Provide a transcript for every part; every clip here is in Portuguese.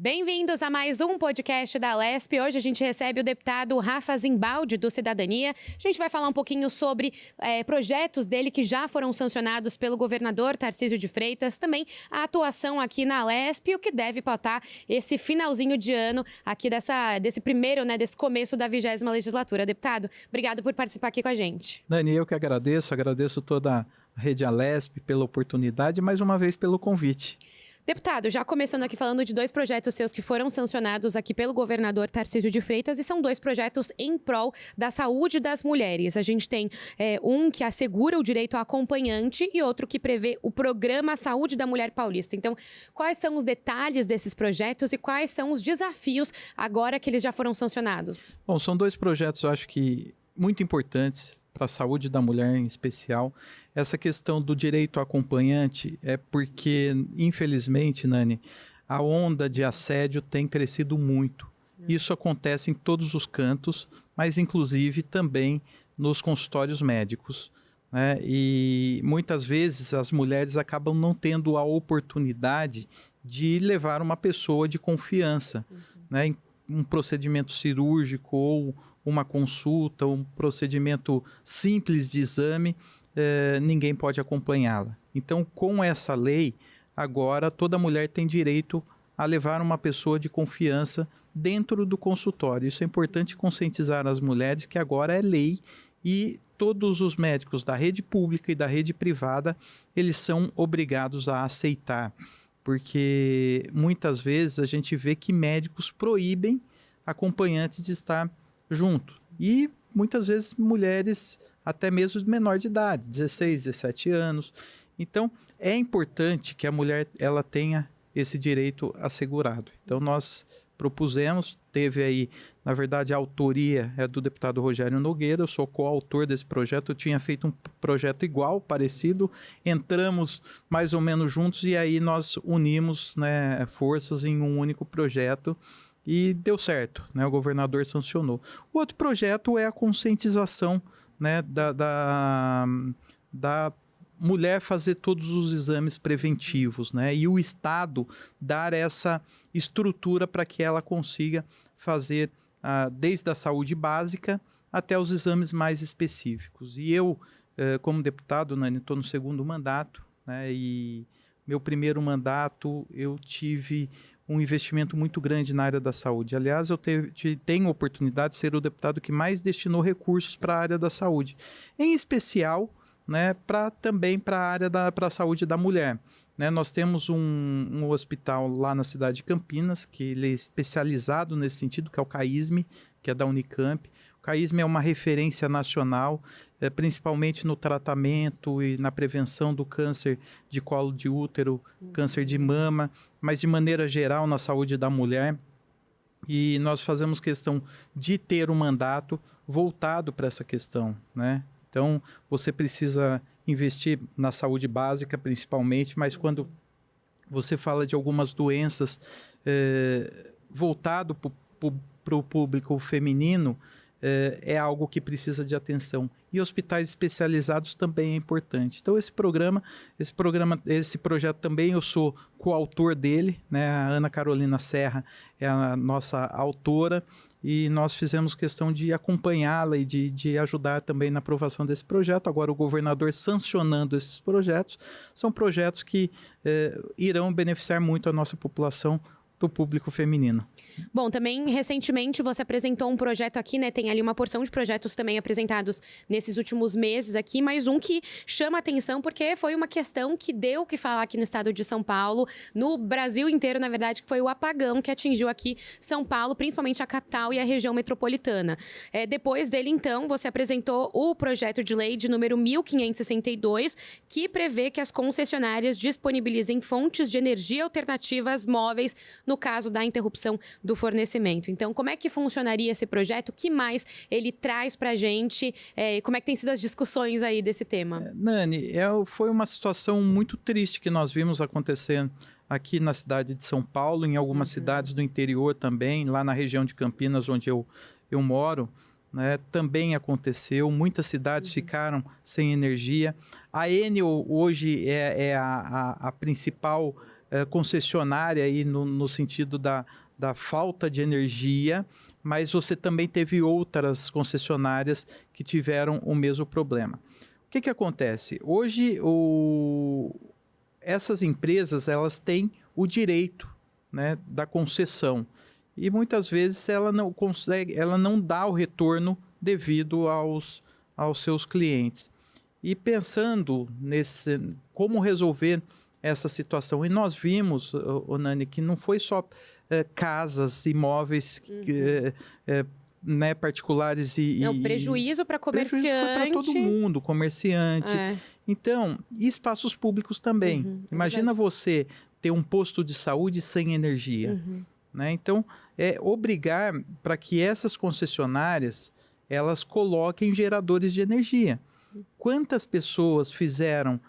Bem-vindos a mais um podcast da Alesp. Hoje a gente recebe o deputado Rafa Zimbaldi, do Cidadania. A gente vai falar um pouquinho sobre projetos dele que já foram sancionados pelo governador Tarcísio de Freitas, também a atuação aqui na Alesp e o que deve pautar esse finalzinho de ano aqui desse começo da 20ª legislatura. Deputado, obrigado por participar aqui com a gente. Dani, eu que agradeço toda a Rede Alesp pela oportunidade e mais uma vez pelo convite. Deputado, já começando aqui falando de 2 projetos seus que foram sancionados aqui pelo governador Tarcísio de Freitas e são 2 projetos em prol da saúde das mulheres. A gente tem um que assegura o direito ao acompanhante e outro que prevê o programa Saúde da Mulher Paulista. Então, quais são os detalhes desses projetos e quais são os desafios agora que eles já foram sancionados? Bom, são 2 projetos, eu acho que muito importantes para a saúde da mulher em especial. Essa questão do direito ao acompanhante é porque, infelizmente, Nani, a onda de assédio tem crescido muito. Isso acontece em todos os cantos, mas inclusive também nos consultórios médicos, né? E muitas vezes as mulheres acabam não tendo a oportunidade de levar uma pessoa de confiança, né, em um procedimento cirúrgico ou uma consulta, um procedimento simples de exame, ninguém pode acompanhá-la. Então, com essa lei, agora toda mulher tem direito a levar uma pessoa de confiança dentro do consultório. Isso é importante conscientizar as mulheres que agora é lei e todos os médicos da rede pública e da rede privada, eles são obrigados a aceitar, porque muitas vezes a gente vê que médicos proíbem acompanhantes de estar junto. E muitas vezes mulheres até mesmo de menor de idade, 16, 17 anos. Então, é importante que a mulher ela tenha esse direito assegurado. Então, nós propusemos, teve aí, na verdade, a autoria é do deputado Rogério Nogueira, eu sou coautor desse projeto, eu tinha feito um projeto igual, parecido, entramos mais ou menos juntos e aí nós unimos, né, forças em um único projeto e deu certo, né, o governador sancionou. O outro projeto é a conscientização, né, da mulher fazer todos os exames preventivos, né? E o Estado dar essa estrutura para que ela consiga fazer desde a saúde básica até os exames mais específicos. E eu, como deputado, né, estou no 2º mandato, né? E meu primeiro mandato eu tive um investimento muito grande na área da saúde. Aliás, eu tenho a oportunidade de ser o deputado que mais destinou recursos para a área da saúde, em especial, né, também para a área para a saúde da mulher. Né, nós temos um hospital lá na cidade de Campinas, que ele é especializado nesse sentido, que é o CAISM, que é da Unicamp. O CAISM é uma referência nacional, principalmente no tratamento e na prevenção do câncer de colo de útero, câncer de mama, mas de maneira geral na saúde da mulher. E nós fazemos questão de ter um mandato voltado para essa questão, né? Então, você precisa investir na saúde básica, principalmente, mas quando você fala de algumas doenças voltado para o público feminino, é algo que precisa de atenção. E hospitais especializados também é importante. Então, esse projeto também eu sou coautor dele, né? A Ana Carolina Serra é a nossa autora e nós fizemos questão de acompanhá-la e de ajudar também na aprovação desse projeto. Agora, o governador sancionando esses projetos, são projetos que irão beneficiar muito a nossa população do público feminino. Bom, também recentemente você apresentou um projeto aqui, né? Tem ali uma porção de projetos também apresentados nesses últimos meses aqui, mas um que chama atenção porque foi uma questão que deu o que falar aqui no estado de São Paulo, no Brasil inteiro, na verdade, que foi o apagão que atingiu aqui São Paulo, principalmente a capital e a região metropolitana. Depois dele, então, você apresentou o projeto de lei de número 1562, que prevê que as concessionárias disponibilizem fontes de energia alternativas móveis no caso da interrupção do fornecimento. Então, como é que funcionaria esse projeto? O que mais ele traz para a gente? Como é que tem sido as discussões aí desse tema? Nani, foi uma situação muito triste que nós vimos acontecendo aqui na cidade de São Paulo, em algumas cidades do interior também, lá na região de Campinas, onde eu moro, né, também aconteceu, muitas cidades ficaram sem energia. A Enel hoje é a principal concessionária aí no sentido da falta de energia, mas você também teve outras concessionárias que tiveram o mesmo problema. O que acontece? Hoje, essas empresas elas têm o direito, né, da concessão e muitas vezes ela não dá o retorno devido aos seus clientes. E pensando como resolver essa situação, e nós vimos, Nani, que não foi só casas, imóveis, né, particulares o prejuízo para comerciante. Prejuízo foi para todo mundo, comerciante. Então, e espaços públicos também. Imagina você ter um posto de saúde sem energia. Né? Então, obrigar para que essas concessionárias elas coloquem geradores de energia. Quantas pessoas fizeram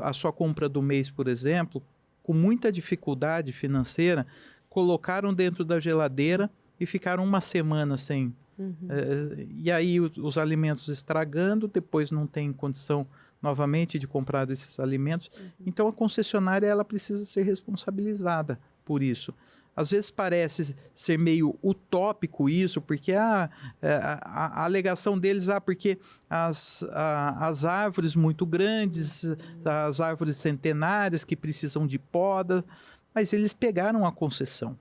a sua compra do mês, por exemplo, com muita dificuldade financeira, colocaram dentro da geladeira e ficaram uma semana sem. E aí os alimentos estragando, depois não tem condição novamente de comprar esses alimentos. Então a concessionária ela precisa ser responsabilizada por isso. Às vezes parece ser meio utópico isso, porque a alegação deles, porque as árvores muito grandes, as árvores centenárias que precisam de poda, mas eles pegaram a concessão.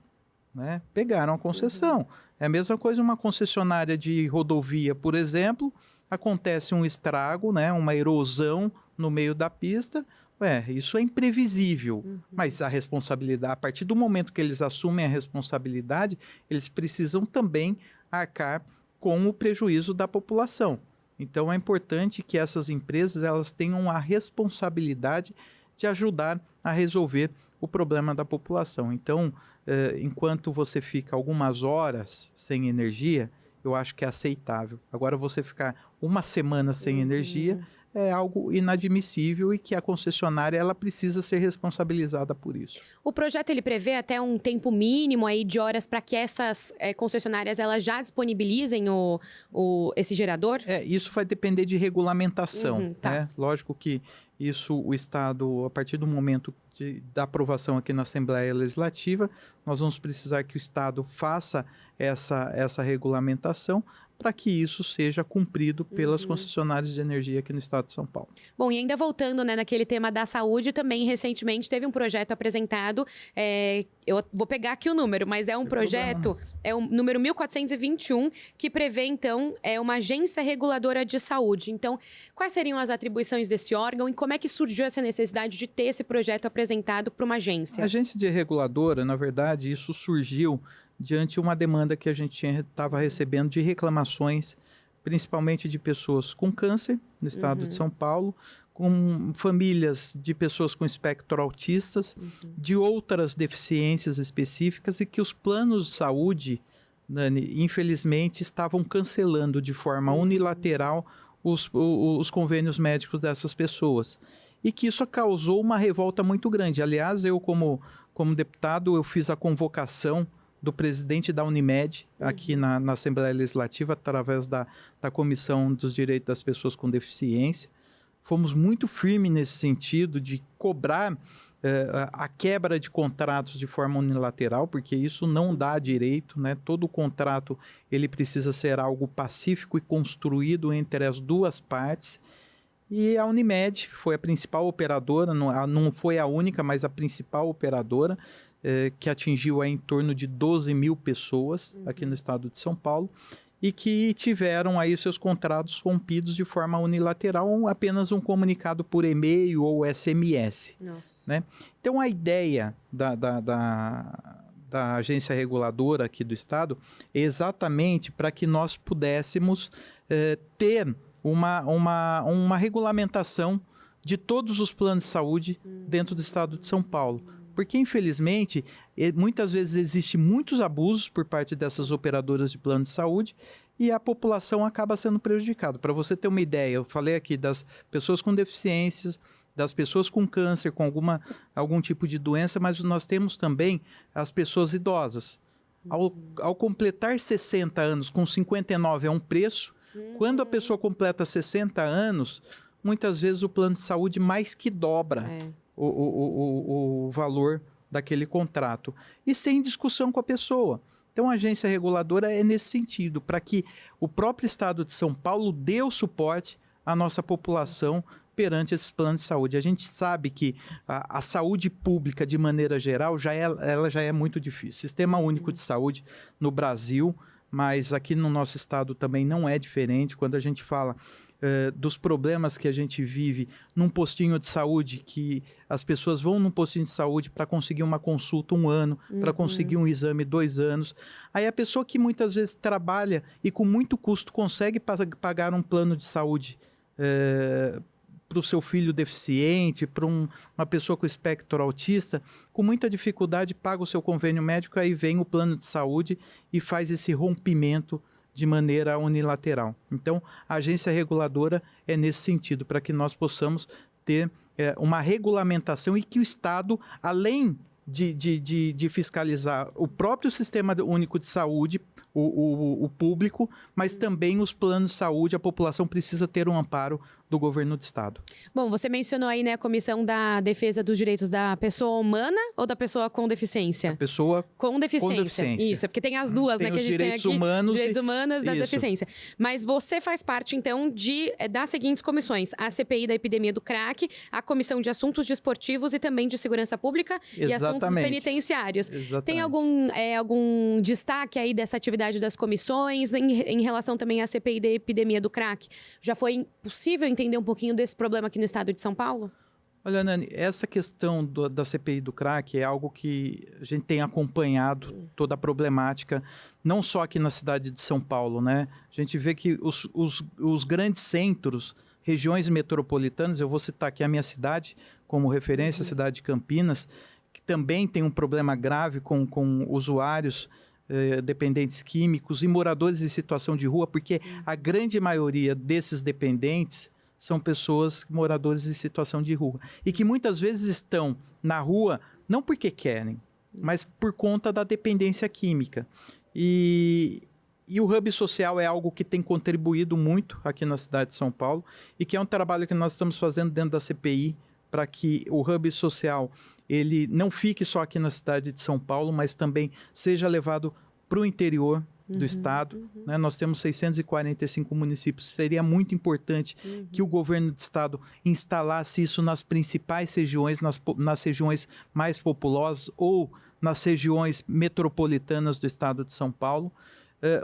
Né? Pegaram a concessão. É a mesma coisa uma concessionária de rodovia, por exemplo, acontece um estrago, né? Uma erosão no meio da pista. Isso é imprevisível, mas a responsabilidade, a partir do momento que eles assumem a responsabilidade, eles precisam também arcar com o prejuízo da população. Então é importante que essas empresas elas tenham a responsabilidade de ajudar a resolver o problema da população. Então, enquanto você fica algumas horas sem energia, eu acho que é aceitável. Agora, você ficar uma semana sem energia é algo inadmissível e que a concessionária ela precisa ser responsabilizada por isso. O projeto ele prevê até um tempo mínimo aí de horas para que essas concessionárias elas já disponibilizem esse gerador? Isso vai depender de regulamentação. Né? Lógico que isso o Estado, a partir do momento da aprovação aqui na Assembleia Legislativa, nós vamos precisar que o Estado faça essa regulamentação para que isso seja cumprido pelas concessionárias de energia aqui no estado de São Paulo. Bom, e ainda voltando, né, naquele tema da saúde, também recentemente teve um projeto apresentado, eu vou pegar aqui o número, mas é um projeto, é o número 1421, que prevê, então, uma agência reguladora de saúde. Então, quais seriam as atribuições desse órgão e como é que surgiu essa necessidade de ter esse projeto apresentado para uma agência? A agência de reguladora, na verdade, isso surgiu diante de uma demanda que a gente estava recebendo de reclamações, principalmente de pessoas com câncer no estado de São Paulo, com famílias de pessoas com espectro autistas, de outras deficiências específicas e que os planos de saúde, Nani, infelizmente, estavam cancelando de forma unilateral os convênios médicos dessas pessoas. E que isso causou uma revolta muito grande. Aliás, eu como deputado, eu fiz a convocação do presidente da Unimed, aqui na Assembleia Legislativa, através da Comissão dos Direitos das Pessoas com Deficiência. Fomos muito firmes nesse sentido de cobrar a quebra de contratos de forma unilateral, porque isso não dá direito, né? Todo contrato ele precisa ser algo pacífico e construído entre as duas partes. E a Unimed foi a principal operadora, não foi a única, mas a principal operadora, que atingiu em torno de 12 mil pessoas aqui no estado de São Paulo e que tiveram aí seus contratos rompidos de forma unilateral, apenas um comunicado por e-mail ou SMS. Né? Então, a ideia da agência reguladora aqui do estado é exatamente para que nós pudéssemos ter uma regulamentação de todos os planos de saúde dentro do estado de São Paulo. Porque, infelizmente, muitas vezes existem muitos abusos por parte dessas operadoras de plano de saúde e a população acaba sendo prejudicada. Para você ter uma ideia, eu falei aqui das pessoas com deficiências, das pessoas com câncer, com algum tipo de doença, mas nós temos também as pessoas idosas. Ao completar 60 anos, com 59 é um preço, quando a pessoa completa 60 anos, muitas vezes o plano de saúde mais que dobra o valor daquele contrato e sem discussão com a pessoa. Então, a agência reguladora é nesse sentido, para que o próprio Estado de São Paulo dê o suporte à nossa população perante esses planos de saúde. A gente sabe que a saúde pública, de maneira geral, ela já é muito difícil. Sistema Único de Saúde no Brasil, mas aqui no nosso estado também não é diferente. Quando a gente fala dos problemas que a gente vive num postinho de saúde, que as pessoas vão num postinho de saúde para conseguir uma consulta 1 ano, para conseguir um exame 2 anos. Aí a pessoa que muitas vezes trabalha e com muito custo consegue pagar um plano de saúde para o seu filho deficiente, para uma pessoa com espectro autista, com muita dificuldade paga o seu convênio médico, aí vem o plano de saúde e faz esse rompimento de maneira unilateral. Então, a agência reguladora é nesse sentido, para que nós possamos ter uma regulamentação e que o Estado, além de fiscalizar o próprio Sistema Único de Saúde, o público, mas também os planos de saúde, a população precisa ter um amparo do governo do Estado. Bom, você mencionou aí, né, a Comissão da Defesa dos Direitos da Pessoa Humana ou da pessoa com deficiência? A pessoa com deficiência. Isso, porque tem as duas, né, que a gente tem aqui. Direitos humanos e da deficiência. Mas você faz parte, então, das seguintes comissões: a CPI da epidemia do crack, a Comissão de Assuntos Desportivos e também de Segurança Pública e Assuntos Penitenciários. Exatamente. Tem algum destaque aí dessa atividade das comissões em relação também à CPI da epidemia do crack? Já foi possível entender um pouquinho desse problema aqui no estado de São Paulo? Olha, Nani, essa questão da CPI do crack é algo que a gente tem acompanhado, toda a problemática, não só aqui na cidade de São Paulo, né? A gente vê que os grandes centros, regiões metropolitanas, eu vou citar aqui a minha cidade como referência, a cidade de Campinas, que também tem um problema grave com usuários dependentes químicos e moradores em situação de rua, porque a grande maioria desses dependentes são pessoas, moradores em situação de rua. E que muitas vezes estão na rua não porque querem, mas por conta da dependência química. E o Hub Social é algo que tem contribuído muito aqui na cidade de São Paulo e que é um trabalho que nós estamos fazendo dentro da CPI para que o Hub Social ele não fique só aqui na cidade de São Paulo, mas também seja levado para o interior do estado. Né? Nós temos 645 municípios. Seria muito importante que o governo do estado instalasse isso nas principais regiões, nas regiões mais populosas ou nas regiões metropolitanas do estado de São Paulo.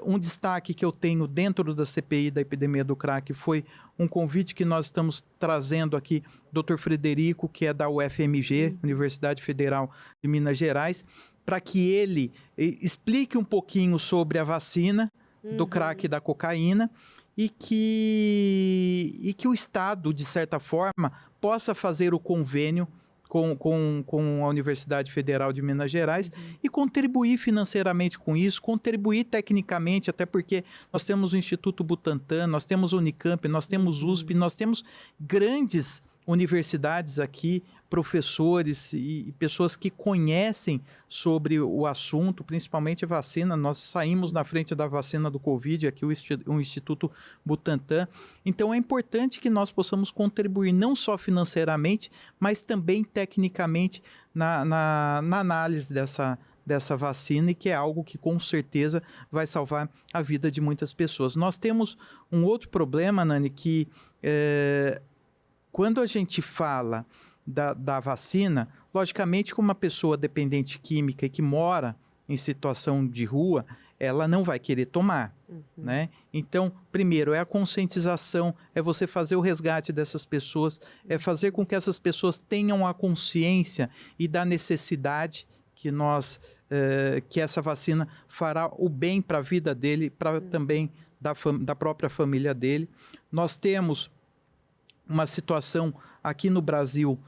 Um destaque que eu tenho dentro da CPI da epidemia do crack foi um convite que nós estamos trazendo aqui, Dr. Frederico, que é da UFMG, Universidade Federal de Minas Gerais, para que ele explique um pouquinho sobre a vacina do crack e da cocaína e que o Estado, de certa forma, possa fazer o convênio com a Universidade Federal de Minas Gerais e contribuir financeiramente com isso, contribuir tecnicamente, até porque nós temos o Instituto Butantan, nós temos o Unicamp, nós temos USP, nós temos grandes universidades aqui, professores e pessoas que conhecem sobre o assunto, principalmente a vacina. Nós saímos na frente da vacina do Covid, aqui o Instituto Butantan. Então é importante que nós possamos contribuir não só financeiramente, mas também tecnicamente na análise dessa vacina, e que é algo que com certeza vai salvar a vida de muitas pessoas. Nós temos um outro problema, Nani, que quando a gente fala da vacina, logicamente, como uma pessoa dependente química e que mora em situação de rua, ela não vai querer tomar, né? Então, primeiro, é a conscientização, é você fazer o resgate dessas pessoas, é fazer com que essas pessoas tenham a consciência e da necessidade que essa vacina fará o bem para a vida dele, para também da própria família dele. Nós temos uma situação aqui no Brasil,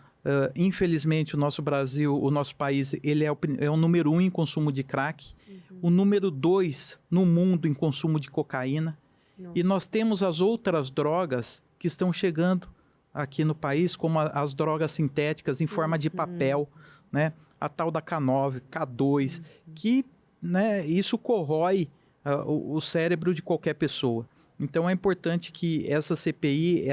infelizmente o nosso país, ele é o número 1 em consumo de crack, o número 2 no mundo em consumo de cocaína. Nossa. E nós temos as outras drogas que estão chegando aqui no país, como as drogas sintéticas em forma de papel, né? A tal da K9, K2, que, né, isso corrói o cérebro de qualquer pessoa. Então é importante que essa CPI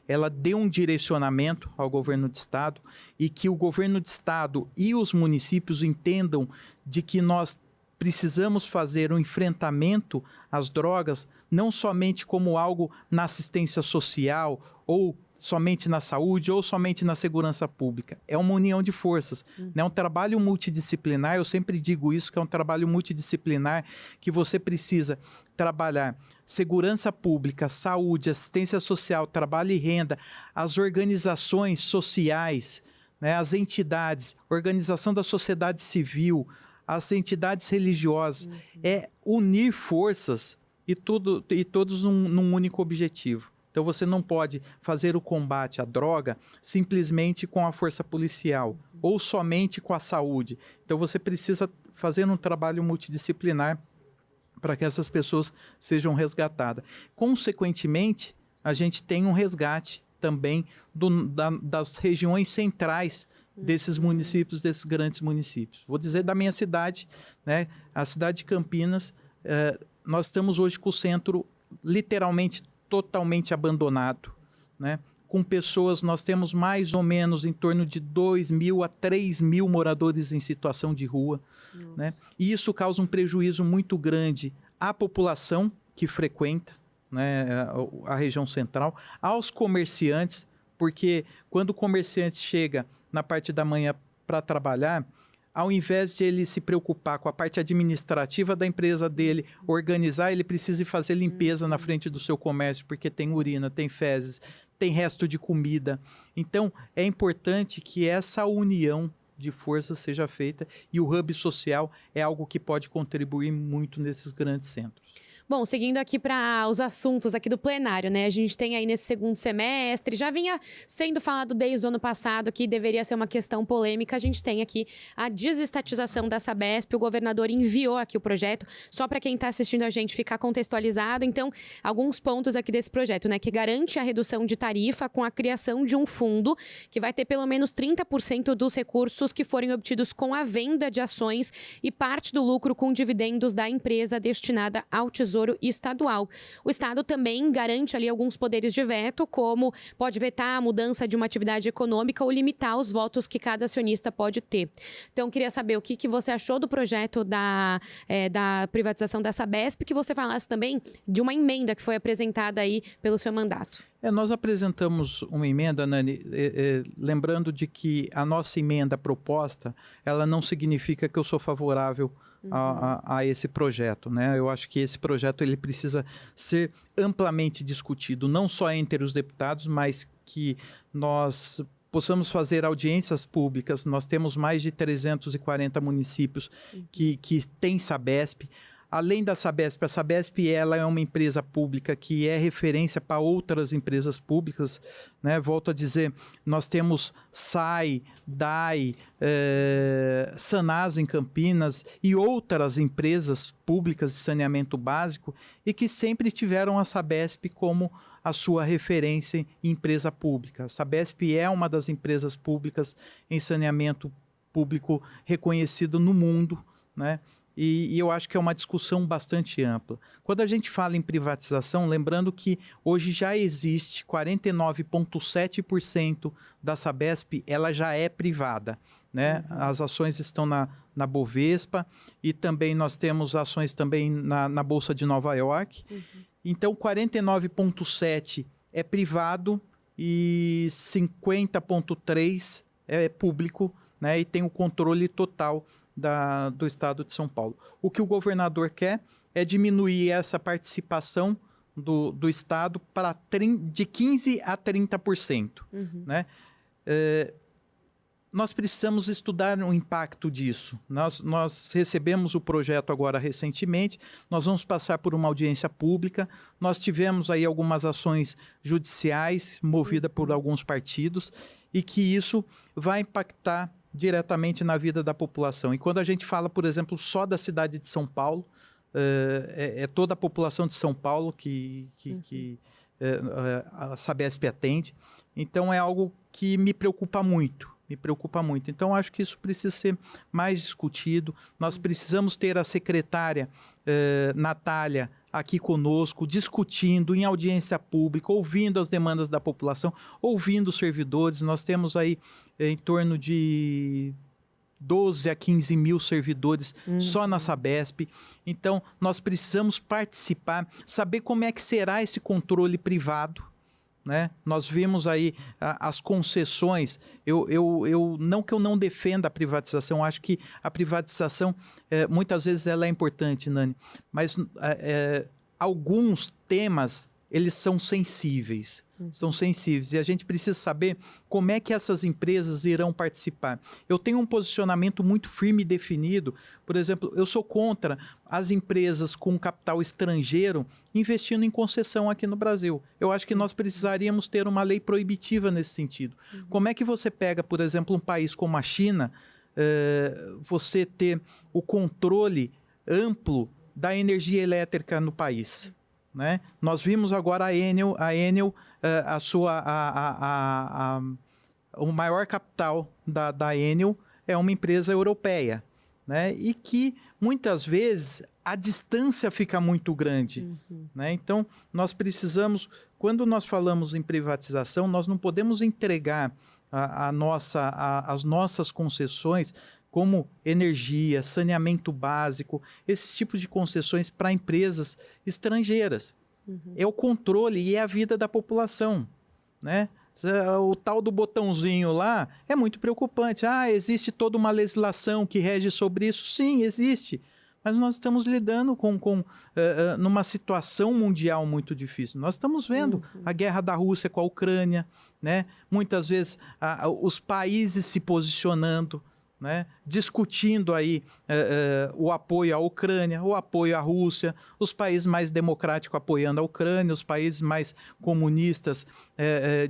ela dê um direcionamento ao governo de estado e que o governo de estado e os municípios entendam de que nós precisamos fazer um enfrentamento às drogas não somente como algo na assistência social ou somente na saúde ou somente na segurança pública. É uma união de forças. É um trabalho multidisciplinar, eu sempre digo isso, que é um trabalho multidisciplinar que você precisa trabalhar segurança pública, saúde, assistência social, trabalho e renda, as organizações sociais, né, as entidades, organização da sociedade civil, as entidades religiosas, é unir forças e todos num único objetivo. Então você não pode fazer o combate à droga simplesmente com a força policial ou somente com a saúde. Então você precisa fazer um trabalho multidisciplinar para que essas pessoas sejam resgatadas. Consequentemente, a gente tem um resgate também das regiões centrais desses municípios, desses grandes municípios. Vou dizer da minha cidade, né? A cidade de Campinas, nós estamos hoje com o centro literalmente totalmente abandonado, né? Com pessoas, nós temos mais ou menos em torno de 2.000 a 3.000 moradores em situação de rua, né? E isso causa um prejuízo muito grande à população que frequenta, né, a região central, aos comerciantes, porque quando o comerciante chega na parte da manhã para trabalhar, ao invés de ele se preocupar com a parte administrativa da empresa dele, organizar, ele precisa fazer limpeza na frente do seu comércio, porque tem urina, tem fezes, tem resto de comida. Então, é importante que essa união de forças seja feita e o hub social é algo que pode contribuir muito nesses grandes centros. Bom, seguindo aqui para os assuntos aqui do plenário, né? A gente tem aí nesse segundo semestre, já vinha sendo falado desde o ano passado que deveria ser uma questão polêmica. A gente tem aqui a desestatização da Sabesp. O governador enviou aqui o projeto, só para quem está assistindo a gente ficar contextualizado. Então, alguns pontos aqui desse projeto, né? Que garante a redução de tarifa com a criação de um fundo que vai ter pelo menos 30% dos recursos que forem obtidos com a venda de ações e parte do lucro com dividendos da empresa destinada ao Tesouro Estadual. O Estado também garante ali alguns poderes de veto, como pode vetar a mudança de uma atividade econômica ou limitar os votos que cada acionista pode ter. Então, queria saber o que você achou do projeto da privatização da Sabesp, que você falasse também de uma emenda que foi apresentada aí pelo seu mandato. Nós apresentamos uma emenda, Nani, lembrando de que a nossa emenda proposta, ela não significa que eu sou favorável a esse projeto, né? Eu acho que esse projeto ele precisa ser amplamente discutido, não só entre os deputados, mas que nós possamos fazer audiências públicas. Nós temos mais de 340 municípios que têm Sabesp. Além da Sabesp, a Sabesp ela é uma empresa pública que é referência para outras empresas públicas, né? Volto a dizer, nós temos SAI, DAI, Sanasa em Campinas e outras empresas públicas de saneamento básico e que sempre tiveram a Sabesp como a sua referência em empresa pública. A Sabesp é uma das empresas públicas em saneamento público reconhecido no mundo, né? E eu acho que é uma discussão bastante ampla. Quando a gente fala em privatização, lembrando que hoje já existe 49,7% da Sabesp, ela já é privada, né? As ações estão na Bovespa e também nós temos ações também na Bolsa de Nova York. Então, 49,7% é privado e 50,3% é público, né? E tem o controle total do estado de São Paulo. O que o governador quer é diminuir essa participação do estado de 15% a 30%. Né? Nós precisamos estudar o impacto disso. Nós recebemos o projeto agora recentemente, nós vamos passar por uma audiência pública, nós tivemos aí algumas ações judiciais movidas por alguns partidos e que isso vai impactar diretamente na vida da população. E quando a gente fala, por exemplo, só da cidade de São Paulo, é toda a população de São Paulo que a Sabesp atende. Então, é algo que me preocupa muito. Então, acho que isso precisa ser mais discutido. Nós precisamos ter a secretária Natália aqui conosco, discutindo em audiência pública, ouvindo as demandas da população, ouvindo os servidores. Nós temos aí em torno de 12 a 15 mil servidores só na Sabesp. Então, nós precisamos participar, saber como é que será esse controle privado, né? Nós vimos aí as concessões. Não que eu não defenda a privatização, acho que a privatização, muitas vezes ela é importante, Nani, mas alguns temas, eles são sensíveis. São sensíveis e a gente precisa saber como é que essas empresas irão participar. Eu tenho um posicionamento muito firme e definido. Por exemplo, eu sou contra as empresas com capital estrangeiro investindo em concessão aqui no Brasil. Eu acho que nós precisaríamos ter uma lei proibitiva nesse sentido. Como é que você pega, por exemplo, um país como a China, você ter o controle amplo da energia elétrica no país? Né? Nós vimos agora a Enel, o maior capital da Enel é uma empresa europeia, né? E que muitas vezes a distância fica muito grande. Né? Então, nós precisamos, quando nós falamos em privatização, nós não podemos entregar as nossas concessões como energia, saneamento básico, esses tipos de concessões para empresas estrangeiras. É o controle e é a vida da população, né? O tal do botãozinho lá é muito preocupante. Existe toda uma legislação que rege sobre isso? Sim, existe. Mas nós estamos lidando numa situação mundial muito difícil. Nós estamos vendo a guerra da Rússia com a Ucrânia, né? Muitas vezes os países se posicionando, né? Discutindo aí o apoio à Ucrânia, o apoio à Rússia, os países mais democráticos apoiando a Ucrânia, os países mais comunistas,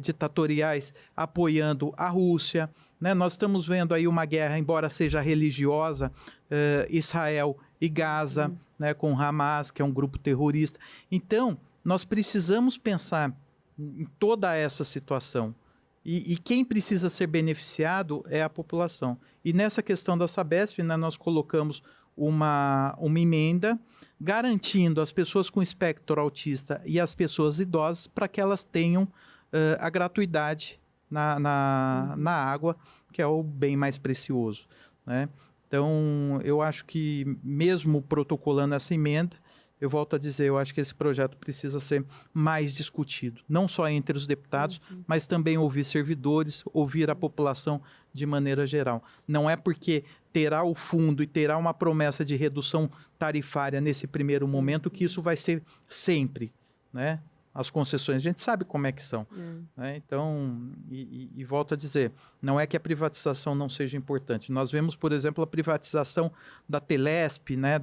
ditatoriais apoiando a Rússia. Né? Nós estamos vendo aí uma guerra, embora seja religiosa, Israel e Gaza, né? Com Hamas, que é um grupo terrorista. Então, nós precisamos pensar em toda essa situação. E quem precisa ser beneficiado é a população. E nessa questão da Sabesp, né, nós colocamos uma emenda garantindo as pessoas com espectro autista e as pessoas idosas para que elas tenham a gratuidade na água, que é o bem mais precioso. Né? Então, eu acho que mesmo protocolando essa emenda, eu volto a dizer, eu acho que esse projeto precisa ser mais discutido, não só entre os deputados, mas também ouvir servidores, ouvir a população de maneira geral. Não é porque terá o fundo e terá uma promessa de redução tarifária nesse primeiro momento que isso vai ser sempre, né? As concessões, a gente sabe como é que são. Né? Então, e volto a dizer, não é que a privatização não seja importante. Nós vemos, por exemplo, a privatização da Telesp, né?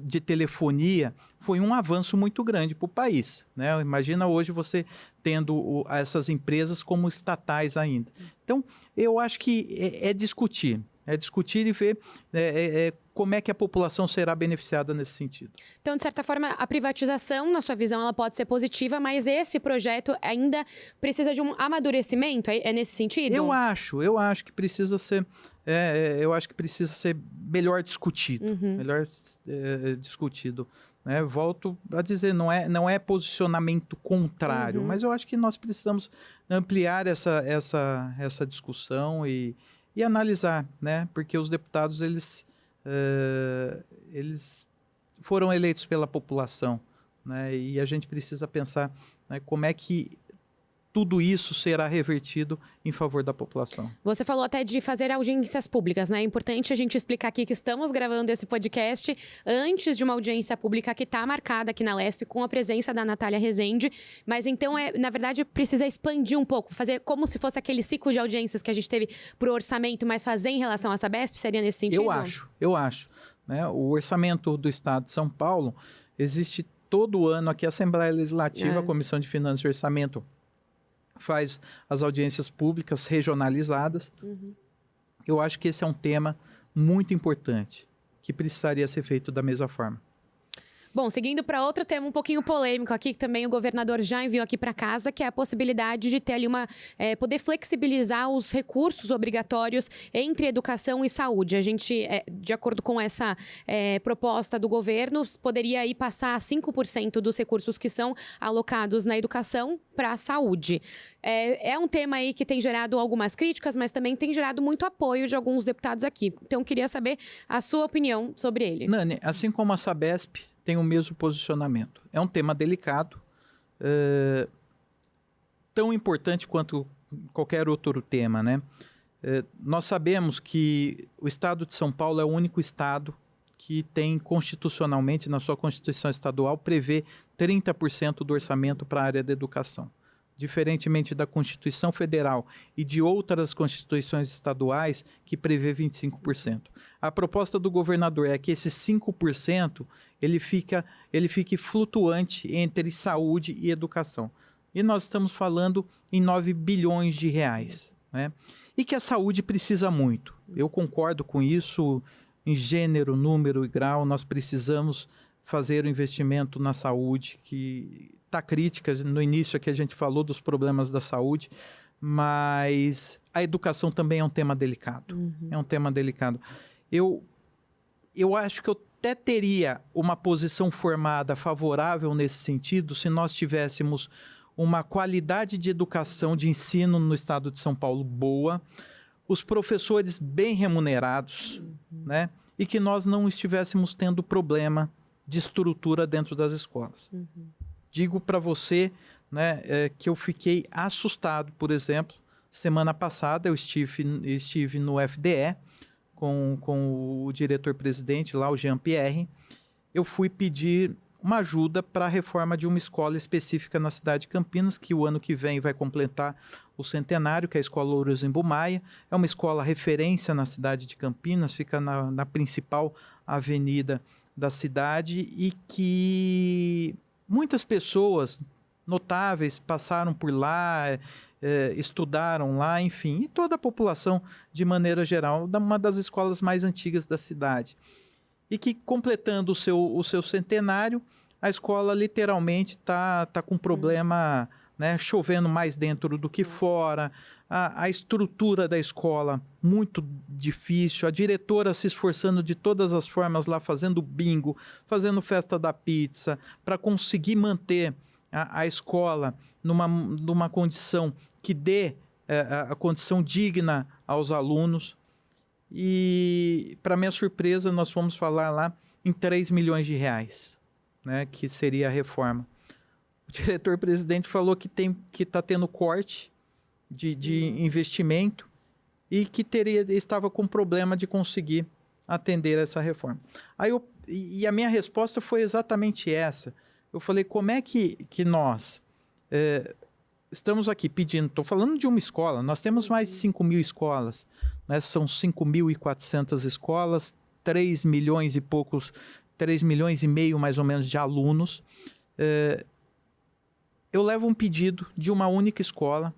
De telefonia, foi um avanço muito grande para o país. Né? Imagina hoje você tendo essas empresas como estatais ainda. Então, eu acho que é discutir e ver como é que a população será beneficiada nesse sentido. Então, de certa forma, a privatização, na sua visão, ela pode ser positiva, mas esse projeto ainda precisa de um amadurecimento? É nesse sentido? Eu acho que precisa ser, melhor discutido, discutido. Né? Volto a dizer, não é posicionamento contrário, mas eu acho que nós precisamos ampliar essa discussão e analisar, né? Porque os deputados, eles foram eleitos pela população, né? E a gente precisa pensar, né, como é que tudo isso será revertido em favor da população. Você falou até de fazer audiências públicas, né? É importante a gente explicar aqui que estamos gravando esse podcast antes de uma audiência pública que está marcada aqui na Lesp com a presença da Natália Rezende, mas então, na verdade, precisa expandir um pouco, fazer como se fosse aquele ciclo de audiências que a gente teve para o orçamento, mas fazer em relação à Sabesp, seria nesse sentido? Eu acho. Né? O orçamento do Estado de São Paulo, existe todo ano aqui a Assembleia Legislativa, a Comissão de Finanças e Orçamento, faz as audiências públicas regionalizadas. Eu acho que esse é um tema muito importante, que precisaria ser feito da mesma forma. Bom, seguindo para outro tema um pouquinho polêmico aqui, que também o governador já enviou aqui para casa, que é a possibilidade de ter ali poder flexibilizar os recursos obrigatórios entre educação e saúde. A gente, de acordo com essa proposta do governo, poderia aí passar 5% dos recursos que são alocados na educação para a saúde. É um tema aí que tem gerado algumas críticas, mas também tem gerado muito apoio de alguns deputados aqui. Então, queria saber a sua opinião sobre ele. Nani, assim como a Sabesp tem o mesmo posicionamento. É um tema delicado, tão importante quanto qualquer outro tema, né? Nós sabemos que o estado de São Paulo é o único estado que tem constitucionalmente, na sua Constituição Estadual, prevê 30% do orçamento para a área da educação. Diferentemente da Constituição Federal e de outras constituições estaduais que prevê 25%. A proposta do governador é que esse 5% ele fique flutuante entre saúde e educação. E nós estamos falando em 9 bilhões de reais, né? E que a saúde precisa muito. Eu concordo com isso em gênero, número e grau. Nós precisamos fazer o investimento na saúde, que está crítica. No início aqui a gente falou dos problemas da saúde, mas a educação também é um tema delicado. É um tema delicado. Eu acho que eu até teria uma posição formada favorável nesse sentido se nós tivéssemos uma qualidade de educação, de ensino no estado de São Paulo boa, os professores bem remunerados, né? E que nós não estivéssemos tendo problema de estrutura dentro das escolas. Digo para você, né, que eu fiquei assustado, por exemplo, semana passada eu estive no FDE com o diretor-presidente lá, o Jean-Pierre. Eu fui pedir uma ajuda para a reforma de uma escola específica na cidade de Campinas, que o ano que vem vai completar o centenário, que é a Escola Ouro Maia. É uma escola referência na cidade de Campinas, fica na principal avenida da cidade e que muitas pessoas notáveis passaram por lá, estudaram lá, enfim, e toda a população, de maneira geral, uma das escolas mais antigas da cidade. E que, completando o seu centenário, a escola literalmente está com problema, né, chovendo mais dentro do que fora, a estrutura da escola muito difícil, a diretora se esforçando de todas as formas lá, fazendo bingo, fazendo festa da pizza, para conseguir manter a escola numa condição que dê a condição digna aos alunos. E, para minha surpresa, nós fomos falar lá em 3 milhões de reais, né, que seria a reforma. O diretor-presidente falou que está tendo corte de investimento e que estava com problema de conseguir atender essa reforma. E a minha resposta foi exatamente essa. Eu falei, como é que nós estamos aqui pedindo, estou falando de uma escola, nós temos mais de 5 mil escolas, né? São 5.400 escolas, 3 milhões e poucos, 3 milhões e meio mais ou menos de alunos. Eu levo um pedido de uma única escola,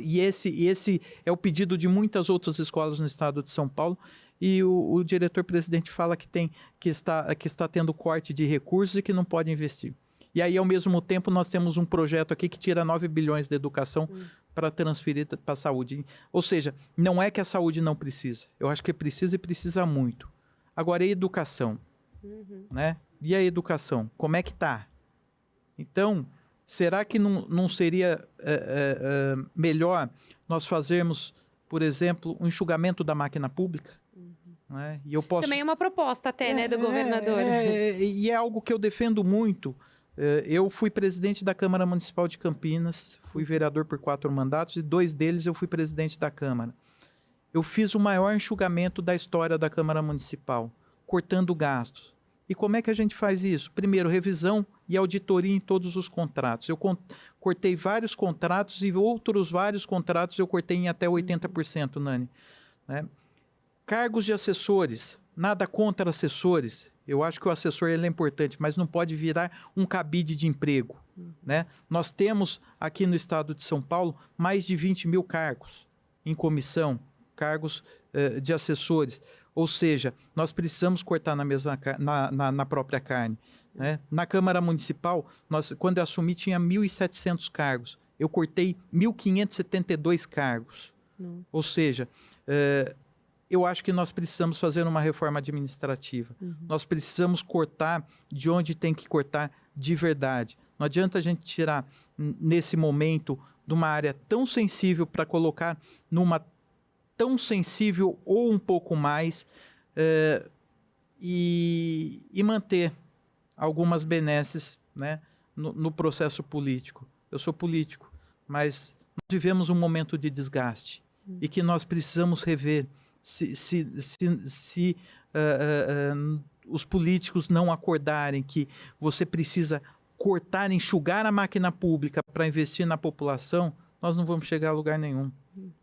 e esse é o pedido de muitas outras escolas no estado de São Paulo, e o diretor-presidente fala que está tendo corte de recursos e que não pode investir. E aí, ao mesmo tempo, nós temos um projeto aqui que tira 9 bilhões da educação para transferir para a saúde. Ou seja, não é que a saúde não precisa. Eu acho que precisa e precisa muito. Agora, e a educação? Né? E a educação? Como é que está? Então, será que não seria melhor nós fazermos, por exemplo, um enxugamento da máquina pública? Né? E eu posso... Também é uma proposta até, né, do governador. E é algo que eu defendo muito. Eu fui presidente da Câmara Municipal de Campinas, fui vereador por 4 mandatos e 2 deles eu fui presidente da Câmara. Eu fiz o maior enxugamento da história da Câmara Municipal, cortando gastos. E como é que a gente faz isso? Primeiro, revisão e auditoria em todos os contratos. Eu cortei vários contratos e outros vários contratos eu cortei em até 80%, Nani. Né? Cargos de assessores, nada contra assessores. Eu acho que o assessor ele é importante, mas não pode virar um cabide de emprego. Né? Nós temos aqui no estado de São Paulo mais de 20 mil cargos em comissão, cargos de assessores. Ou seja, nós precisamos cortar na própria carne. Né? Na Câmara Municipal, quando eu assumi, tinha 1.700 cargos. Eu cortei 1.572 cargos. Ou seja, eu acho que nós precisamos fazer uma reforma administrativa. Nós precisamos cortar de onde tem que cortar de verdade. Não adianta a gente tirar, nesse momento, de uma área tão sensível para colocar numa tão sensível ou um pouco mais e manter algumas benesses, né, no processo político. Eu sou político, mas nós vivemos um momento de desgaste e que nós precisamos rever se os políticos não acordarem que você precisa cortar, enxugar a máquina pública para investir na população, nós não vamos chegar a lugar nenhum.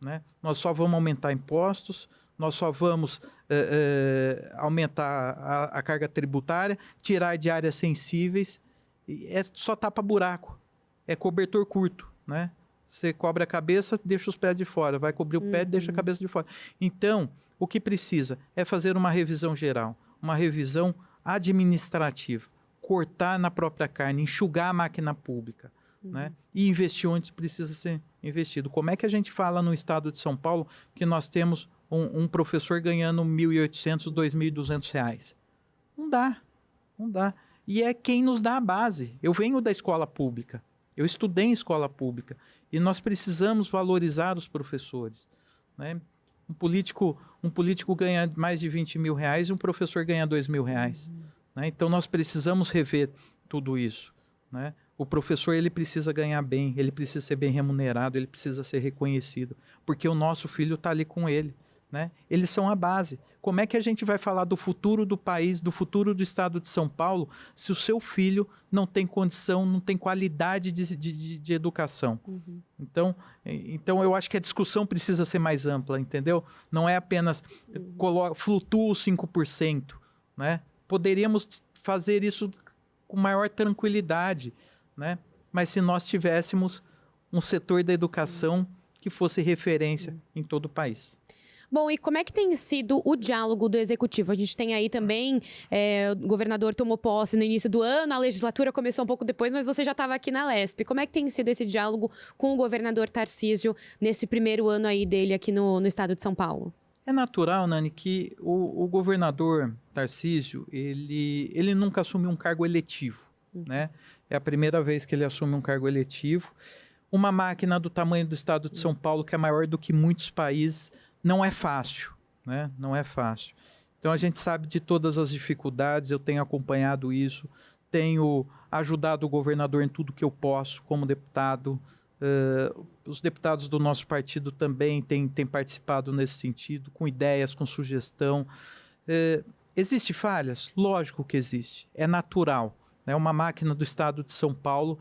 Né? Nós só vamos aumentar impostos, nós só vamos aumentar a carga tributária, tirar de áreas sensíveis, é só tapa-buraco, é cobertor curto. Né? Você cobre a cabeça, deixa os pés de fora, vai cobrir o pé, deixa a cabeça de fora. Então, o que precisa é fazer uma revisão geral, uma revisão administrativa, cortar na própria carne, enxugar a máquina pública. Né? E investir onde precisa ser investido. Como é que a gente fala no estado de São Paulo que nós temos um professor ganhando R$ 1.800, R$ 2.200? Não dá, não dá. E é quem nos dá a base. Eu venho da escola pública, eu estudei em escola pública e nós precisamos valorizar os professores. Né? Um político ganha mais de R$ 20.000 e um professor ganha R$ 2.000. Né? Então nós precisamos rever tudo isso. Né? O professor ele precisa ganhar bem, ele precisa ser bem remunerado, ele precisa ser reconhecido, porque o nosso filho está ali com ele. Né? Eles são a base. Como é que a gente vai falar do futuro do país, do futuro do estado de São Paulo, se o seu filho não tem condição, não tem qualidade de educação? Então, eu acho que a discussão precisa ser mais ampla, entendeu? Não é apenas flutua os 5%. Né? Poderíamos fazer isso com maior tranquilidade, né? Mas se nós tivéssemos um setor da educação que fosse referência em todo o país. Bom, e como é que tem sido o diálogo do Executivo? A gente tem aí também, o governador tomou posse no início do ano, a legislatura começou um pouco depois, mas você já estava aqui na Lesp. Como é que tem sido esse diálogo com o governador Tarcísio nesse primeiro ano aí dele aqui no estado de São Paulo? É natural, Nani, que o governador Tarcísio, ele nunca assumiu um cargo eletivo. Né? É a primeira vez que ele assume um cargo eletivo. Uma máquina do tamanho do estado de São Paulo, que é maior do que muitos países, não é fácil. Né? Não é fácil. Então a gente sabe de todas as dificuldades, eu tenho acompanhado isso, tenho ajudado o governador em tudo que eu posso como deputado. Os deputados do nosso partido também têm participado nesse sentido, com ideias, com sugestão. Existem falhas? Lógico que existe, é natural. Né? Uma máquina do estado de São Paulo,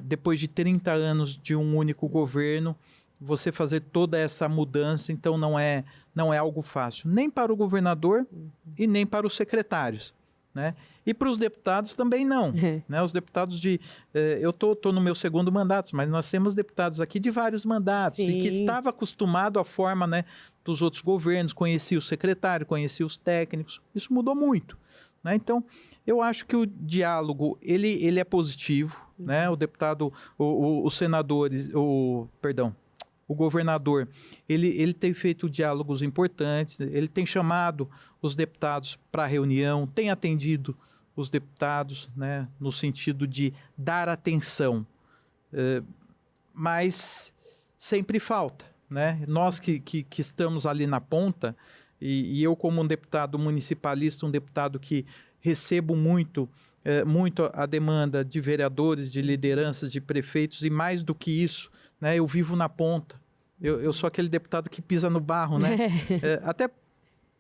depois de 30 anos de um único governo, você fazer toda essa mudança, então não é algo fácil, nem para o governador e nem para os secretários. Né? E para os deputados também não. Né? Os deputados eu estou no meu segundo mandato, mas nós temos deputados aqui de vários mandatos. Sim. E que estava acostumado à forma, né, dos outros governos, conhecia o secretário, conhecia os técnicos. Isso mudou muito. Né? Então, eu acho que o diálogo ele é positivo. Né? O deputado, os senadores, o governador, ele tem feito diálogos importantes, ele tem chamado os deputados para reunião, tem atendido os deputados, né, no sentido de dar atenção, mas sempre falta. Né? Nós que estamos ali na ponta, e eu como um deputado municipalista, um deputado que recebo muito a demanda de vereadores, de lideranças, de prefeitos, e mais do que isso, né, eu vivo na ponta. Eu sou aquele deputado que pisa no barro, né? Até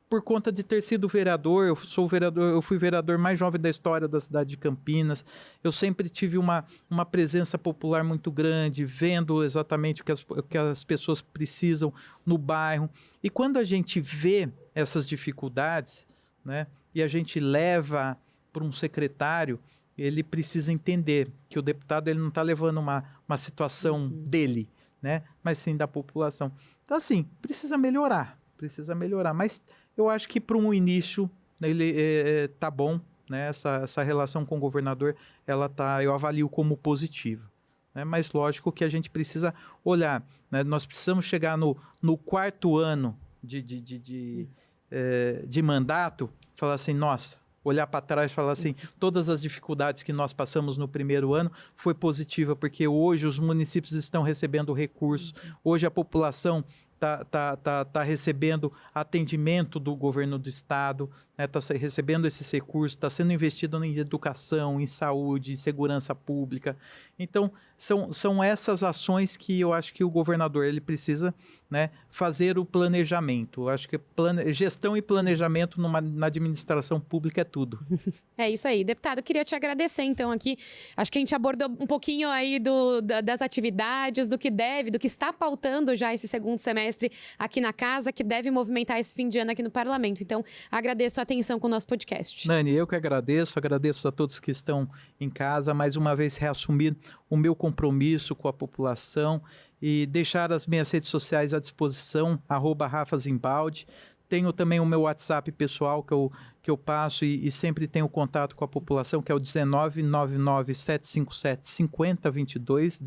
por conta de ter sido vereador, eu fui vereador mais jovem da história da cidade de Campinas. Eu sempre tive uma presença popular muito grande, vendo exatamente o que as pessoas precisam no bairro. E quando a gente vê essas dificuldades, né, e a gente leva para um secretário, ele precisa entender que o deputado ele não está levando uma situação dele, né, mas sim da população. Então, assim, precisa melhorar, mas eu acho que para um início ele tá bom, né? Essa relação com o governador, eu avalio como positiva. Né? Mas lógico que a gente precisa olhar, né? Nós precisamos chegar no 4º ano de mandato, falar assim, nossa, olhar para trás e falar assim, todas as dificuldades que nós passamos no 1º ano foi positiva, porque hoje os municípios estão recebendo recursos, hoje a população está recebendo atendimento do governo do estado, está recebendo esses recursos, está sendo investido em educação, em saúde, em segurança pública. Então, são essas ações que eu acho que o governador ele precisa, né, fazer o planejamento. Eu acho que gestão e planejamento na administração pública é tudo. É isso aí. Deputado, eu queria te agradecer, então, aqui. Acho que a gente abordou um pouquinho aí das atividades, do que está pautando já esse 2º semestre aqui na casa, que deve movimentar esse fim de ano aqui no parlamento. Então, agradeço a atenção com o nosso podcast. Nani, eu que agradeço a todos que estão em casa, mais uma vez reassumir o meu compromisso com a população e deixar as minhas redes sociais à disposição, @RafaZimbaldi. Tenho também o meu WhatsApp pessoal que eu passo e sempre tenho contato com a população, que é o 1999-757-5022,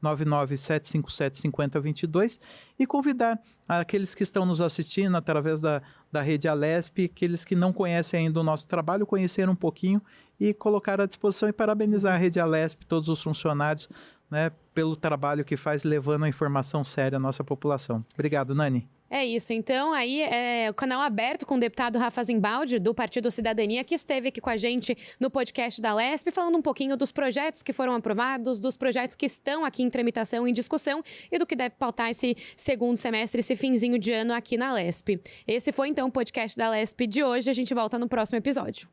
1999-757-5022, e convidar aqueles que estão nos assistindo através da Rede Alesp, aqueles que não conhecem ainda o nosso trabalho, conhecer um pouquinho e colocar à disposição e parabenizar a Rede Alesp, todos os funcionários, né, pelo trabalho que faz, levando a informação séria à nossa população. Obrigado, Nani. É isso, então aí é o canal aberto com o deputado Rafa Zimbaldi, do Partido Cidadania, que esteve aqui com a gente no podcast da Alesp, falando um pouquinho dos projetos que foram aprovados, dos projetos que estão aqui em tramitação, em discussão e do que deve pautar esse 2º semestre, esse finzinho de ano aqui na Alesp. Esse foi então o podcast da Alesp de hoje, a gente volta no próximo episódio.